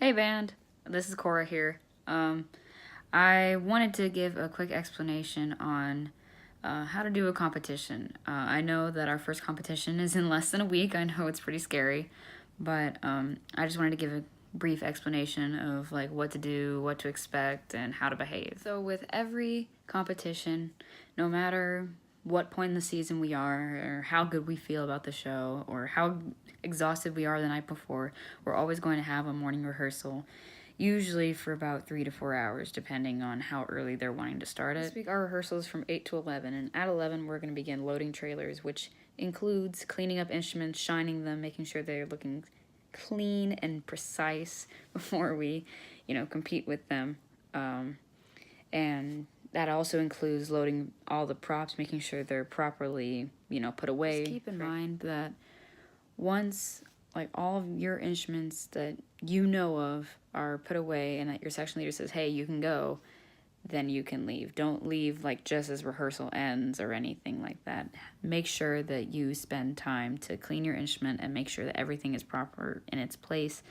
Hey band, this is Cora here. I wanted to give a quick explanation on how to do a competition. I know that our first competition is in less than a week. I know it's pretty scary, but I just wanted to give a brief explanation of like what to do, what to expect, and how to behave. So with every competition, no matter what point in the season we are, or how good we feel about the show, or how exhausted we are the night before, we're always going to have a morning rehearsal, usually for about 3 to 4 hours, depending on how early they're wanting to start it. This week, our rehearsal is from 8 to 11, and at 11, we're going to begin loading trailers, which includes cleaning up instruments, shining them, making sure they're looking clean and precise before we, compete with them. And that also includes loading all the props, making sure they're properly, put away. Just keep in mind that once all of your instruments that you know of are put away and that your section leader says, hey, you can go, then you can leave. Don't leave just as rehearsal ends or anything like that. Make sure that you spend time to clean your instrument and make sure that everything is proper in its place,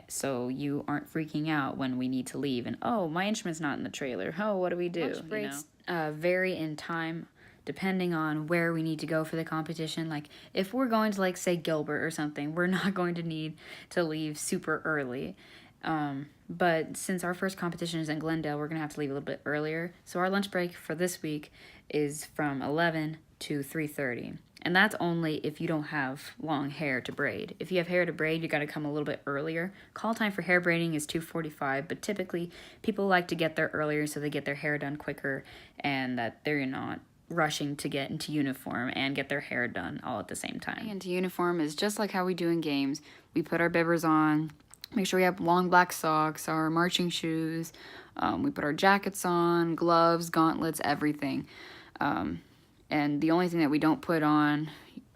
so you aren't freaking out when we need to leave and, oh, my instrument's not in the trailer. Oh, what do we do? Lunch breaks vary in time depending on where we need to go for the competition. Like, if we're going to, say, Gilbert or something, we're not going to need to leave super early. But since our first competition is in Glendale, we're going to have to leave a little bit earlier. So our lunch break for this week is from 11 to 3:30. And that's only if you don't have long hair to braid. If you have hair to braid, you got to come a little bit earlier. Call time for hair braiding is 2:45, but typically people like to get there earlier so they get their hair done quicker and that they're not rushing to get into uniform and get their hair done all at the same time. Getting into uniform is just like how we do in games. We put our bibbers on, make sure we have long black socks, our marching shoes, we put our jackets on, gloves, gauntlets, everything. And the only thing that we don't put on,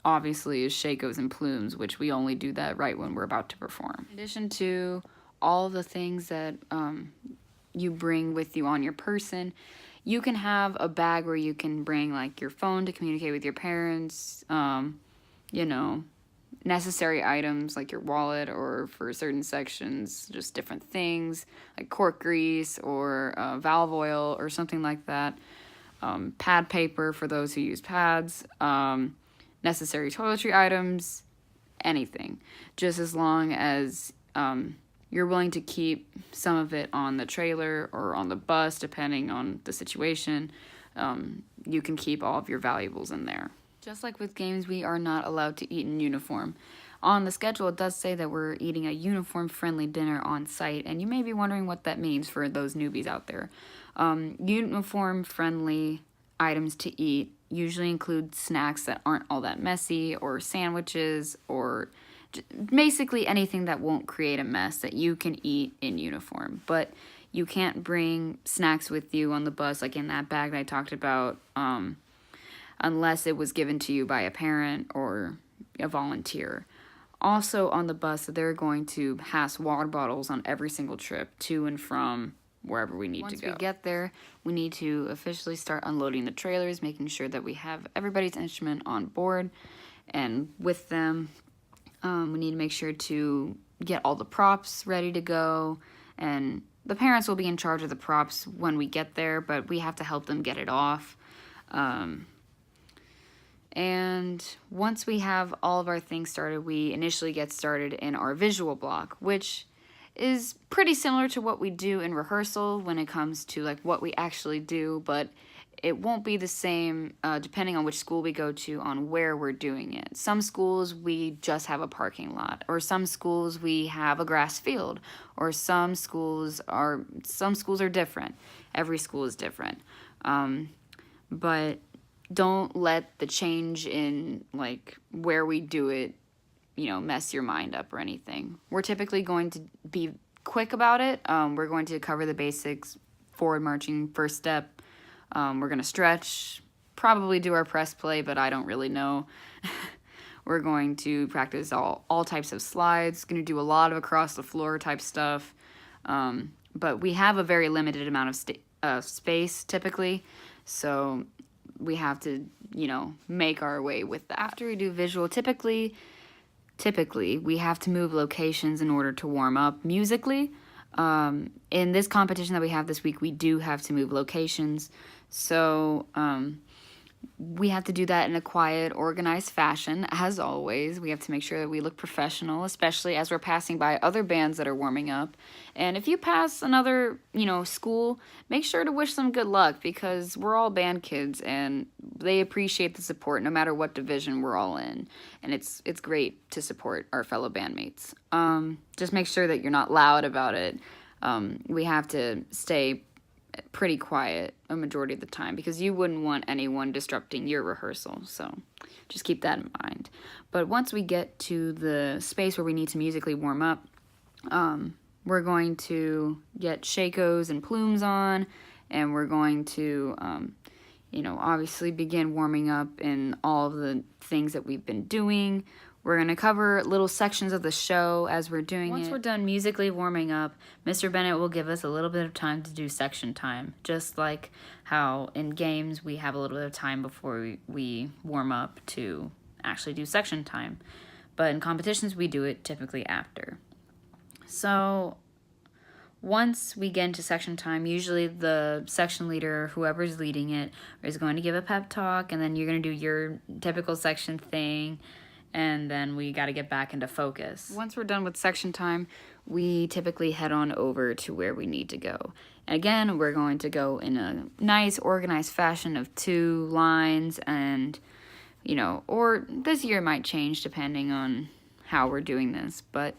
obviously, is shakos and plumes, which we only do that right when we're about to perform. In addition to all the things that you bring with you on your person, you can have a bag where you can bring your phone to communicate with your parents, necessary items like your wallet, or for certain sections, just different things like cork grease or valve oil or something like that. Pad paper for those who use pads, necessary toiletry items, anything. Just as long as you're willing to keep some of it on the trailer or on the bus, depending on the situation, you can keep all of your valuables in there. Just like with games, we are not allowed to eat in uniform. On the schedule, it does say that we're eating a uniform-friendly dinner on site, and you may be wondering what that means for those newbies out there. Uniform-friendly items to eat usually include snacks that aren't all that messy, or sandwiches, or basically anything that won't create a mess that you can eat in uniform. But you can't bring snacks with you on the bus, like in that bag that I talked about, unless it was given to you by a parent or a volunteer. Also on the bus, they're going to pass water bottles on every single trip to and from wherever we need to go. Once we get there, we need to officially start unloading the trailers, making sure that we have everybody's instrument on board and with them. We need to make sure to get all the props ready to go, and the parents will be in charge of the props when we get there, but we have to help them get it off. And once we have all of our things started, we initially get started in our visual block, which is pretty similar to what we do in rehearsal when it comes to what we actually do, but it won't be the same depending on which school we go to on where we're doing it. Some schools we just have a parking lot, or some schools we have a grass field, or some schools are different. Every school is different. But don't let the change in where we do it, mess your mind up or anything. We're typically going to be quick about it. We're going to cover the basics: forward marching, first step. We're going to stretch, probably do our press play, but I don't really know. We're going to practice all types of slides, going to do a lot of across the floor type stuff. But we have a very limited amount of space typically, so we have to, make our way with that. After we do visual, typically typically, we have to move locations in order to warm up musically. In this competition that we have this week, we do have to move locations. So, we have to do that in a quiet, organized fashion. As always, we have to make sure that we look professional, especially as we're passing by other bands that are warming up. And if you pass another, school, make sure to wish them good luck, because we're all band kids and they appreciate the support no matter what division we're all in. And it's great to support our fellow bandmates. Just make sure that you're not loud about it. We have to stay pretty quiet a majority of the time, because you wouldn't want anyone disrupting your rehearsal, so just keep that in mind. But once we get to the space where we need to musically warm up, we're going to get shakos and plumes on, and we're going to obviously begin warming up in all of the things that we've been doing. We're going to cover little sections of the show as we're doing it. Once we're done musically warming up, Mr. Bennett will give us a little bit of time to do section time. Just like how in games we have a little bit of time before we warm up to actually do section time. But in competitions, we do it typically after. So once we get into section time, usually the section leader, whoever's leading it, is going to give a pep talk, and then you're going to do your typical section thing. And then we got to get back into focus. Once we're done with section time, we typically head on over to where we need to go. And again, we're going to go in a nice, organized fashion of 2 lines, and, or this year might change depending on how we're doing this. But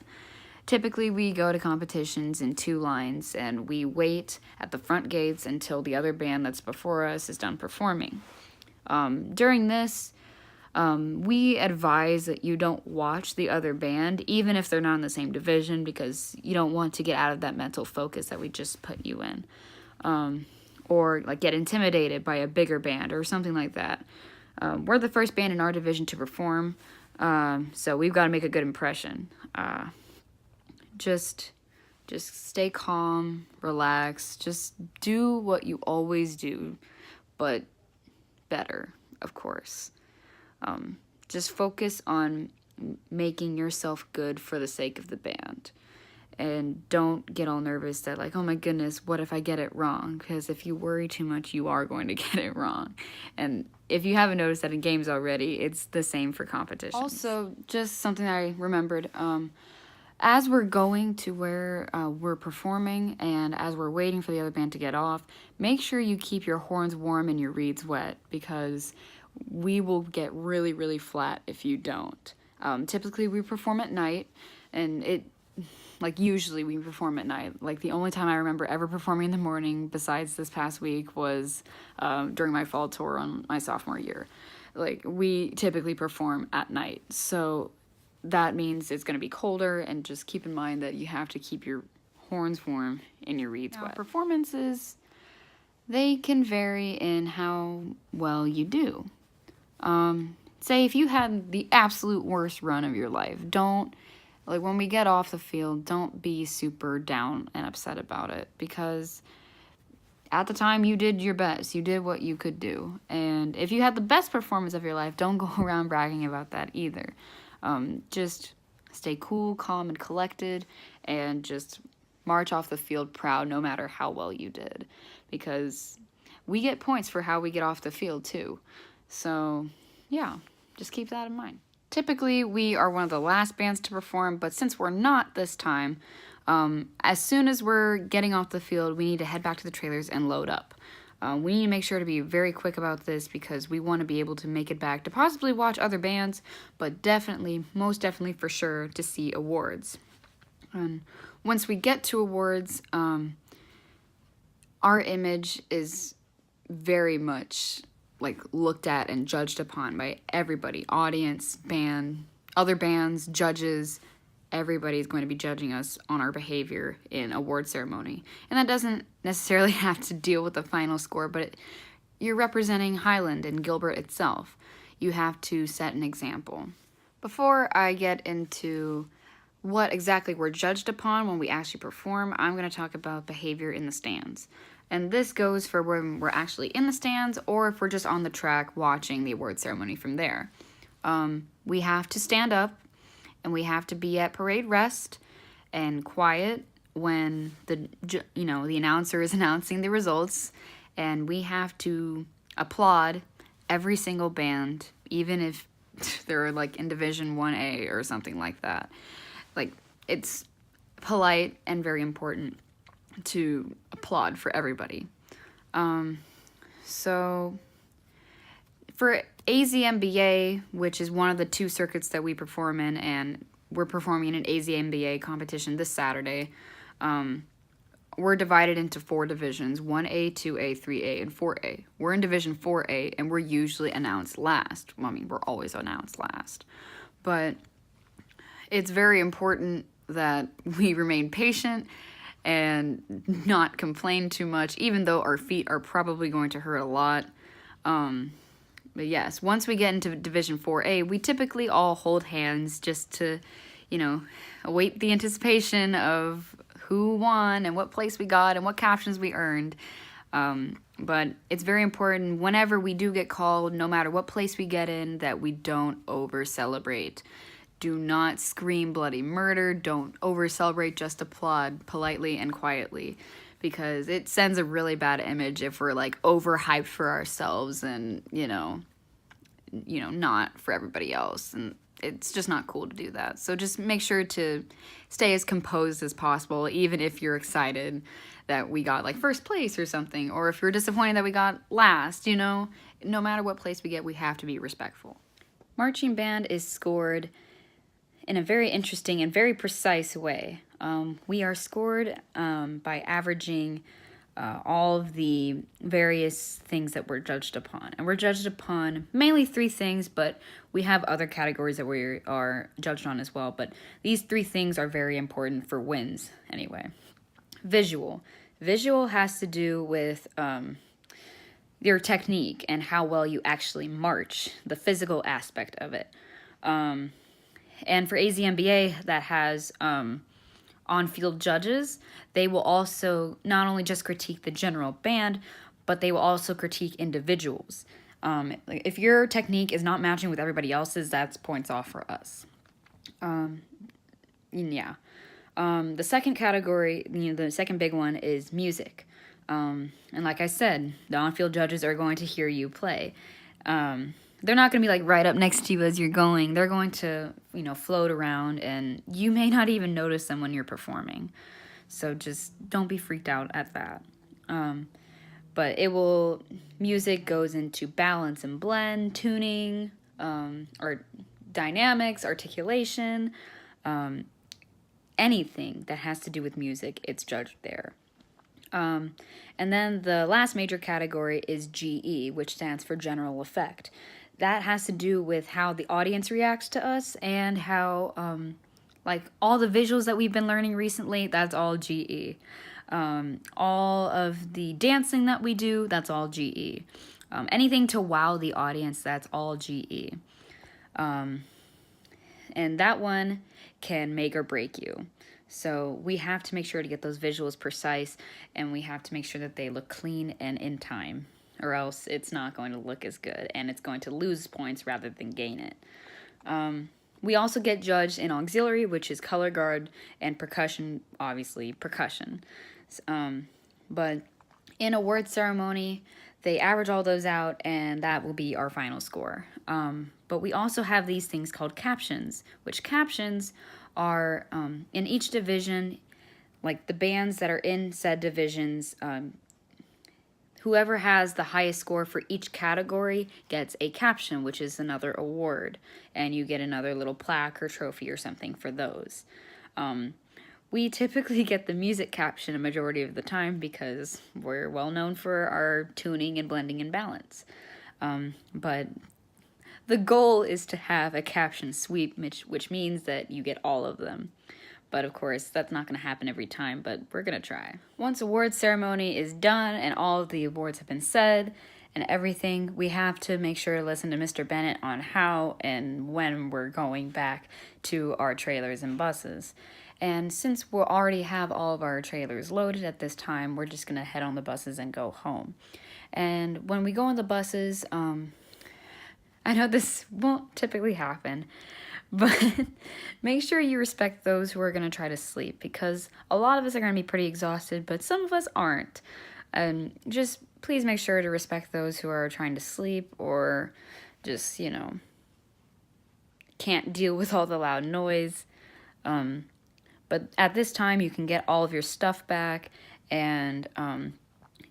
typically we go to competitions in 2 lines, and we wait at the front gates until the other band that's before us is done performing. During this, we advise that you don't watch the other band, even if they're not in the same division, because you don't want to get out of that mental focus that we just put you in. Or like get intimidated by a bigger band or something like that. We're the first band in our division to perform, so we've got to make a good impression. Just stay calm, relax, just do what you always do, but better, of course. Just focus on making yourself good for the sake of the band. And don't get all nervous that, like, oh my goodness, what if I get it wrong? Because if you worry too much, you are going to get it wrong. And if you haven't noticed that in games already, it's the same for competitions. Also, just something I remembered, as we're going to where we're performing, and as we're waiting for the other band to get off, make sure you keep your horns warm and your reeds wet, because we will get really, really flat if you don't. Typically, we perform at night, and usually we perform at night. Like, the only time I remember ever performing in the morning, besides this past week, was during my fall tour on my sophomore year. Like, we typically perform at night, so that means it's going to be colder, and just keep in mind that you have to keep your horns warm and your reeds wet. Performances, they can vary in how well you do. Say if you had the absolute worst run of your life, when we get off the field, don't be super down and upset about it, because at the time you did your best. You did what you could do. And if you had the best performance of your life, don't go around bragging about that either. Just stay cool, calm, and collected, and just march off the field proud no matter how well you did, because we get points for how we get off the field too. So, yeah, just keep that in mind. Typically, we are one of the last bands to perform, but since we're not this time, as soon as we're getting off the field, we need to head back to the trailers and load up. We need to make sure to be very quick about this, because we want to be able to make it back to possibly watch other bands, but most definitely for sure, to see awards. And once we get to awards, our image is very much looked at and judged upon by everybody, audience, band, other bands, judges. Everybody's going to be judging us on our behavior in award ceremony. And that doesn't necessarily have to deal with the final score, but you're representing Highland and Gilbert itself. You have to set an example. Before I get into what exactly we're judged upon when we actually perform, I'm going to talk about behavior in the stands. And this goes for when we're actually in the stands, or if we're just on the track watching the award ceremony from there. We have to stand up and we have to be at parade rest and quiet when the announcer is announcing the results, and we have to applaud every single band, even if they're like in Division 1A or something like that. Like, it's polite and very important to applaud for everybody. So for AZMBA, which is one of the 2 circuits that we perform in, and we're performing in an AZMBA competition this Saturday, we're divided into 4 divisions, 1A, 2A, 3A, and 4A. We're in Division 4A, and we're usually announced last. Well, I mean, we're always announced last. But it's very important that we remain patient and not complain too much, even though our feet are probably going to hurt a lot. But yes, once we get into Division 4A, we typically all hold hands just to, await the anticipation of who won and what place we got and what captions we earned. But it's very important whenever we do get called, no matter what place we get in, that we don't over-celebrate. Do not scream bloody murder. Don't over-celebrate. Just applaud politely and quietly, because it sends a really bad image if we're like overhyped for ourselves and, not for everybody else. And it's just not cool to do that. So just make sure to stay as composed as possible, even if you're excited that we got like first place or something, or if you're disappointed that we got last, no matter what place we get, we have to be respectful. Marching band is scored in a very interesting and very precise way. We are scored by averaging all of the various things that we're judged upon. And we're judged upon mainly 3 things, but we have other categories that we are judged on as well. But these 3 things are very important for wins anyway. Visual. Visual has to do with your technique and how well you actually march, the physical aspect of it. And for AZMBA, that has on-field judges. They will also not only just critique the general band, but they will also critique individuals. If your technique is not matching with everybody else's, that's points off for us. The second category, the second big one is music. And like I said, the on-field judges are going to hear you play. They're not going to be like right up next to you as you're going. They're going to, float around, and you may not even notice them when you're performing. So just don't be freaked out at that. But music goes into balance and blend, tuning, or dynamics, articulation, anything that has to do with music, it's judged there. And then the last major category is GE, which stands for general effect. That has to do with how the audience reacts to us and how, all the visuals that we've been learning recently, that's all GE. All of the dancing that we do, that's all GE. Anything to wow the audience, that's all GE. And that one can make or break you. So we have to make sure to get those visuals precise, and we have to make sure that they look clean and in time, or else it's not going to look as good, and it's going to lose points rather than gain it. We also get judged in auxiliary, which is color guard, and percussion, obviously percussion. But in award ceremony, they average all those out, and that will be our final score. But we also have these things called captions, which captions are in each division, like the bands that are in said divisions, whoever has the highest score for each category gets a caption, which is another award, and you get another little plaque or trophy or something for those. We typically get the music caption a majority of the time because we're well known for our tuning and blending and balance. But the goal is to have a caption sweep, which means that you get all of them. But of course, that's not going to happen every time, but we're going to try. Once award ceremony is done and all of the awards have been said and everything, we have to make sure to listen to Mr. Bennett on how and when we're going back to our trailers and buses. And since we already have all of our trailers loaded at this time, we're just going to head on the buses and go home. And when we go on the buses, I know this won't typically happen, But make sure you respect those who are going to try to sleep, because a lot of us are going to be pretty exhausted, but some of us aren't. And just please make sure to respect those who are trying to sleep or just, can't deal with all the loud noise. But at this time, you can get all of your stuff back, and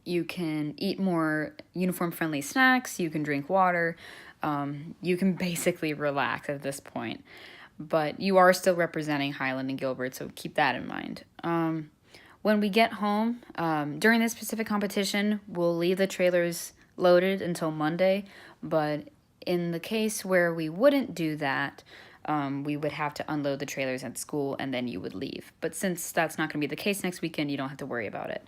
you can eat more uniform-friendly snacks, you can drink water, you can basically relax at this point. But you are still representing Highland and Gilbert, so keep that in mind. When we get home, during this specific competition, we'll leave the trailers loaded until Monday, but in the case where we wouldn't do that, we would have to unload the trailers at school and then you would leave. But since that's not going to be the case next weekend, you don't have to worry about it.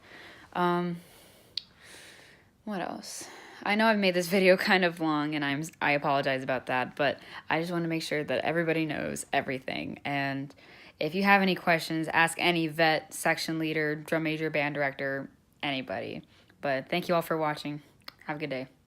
What else? I know I've made this video kind of long and I apologize about that, but I just want to make sure that everybody knows everything. And if you have any questions, ask any vet, section leader, drum major, band director, anybody. But thank you all for watching. Have a good day.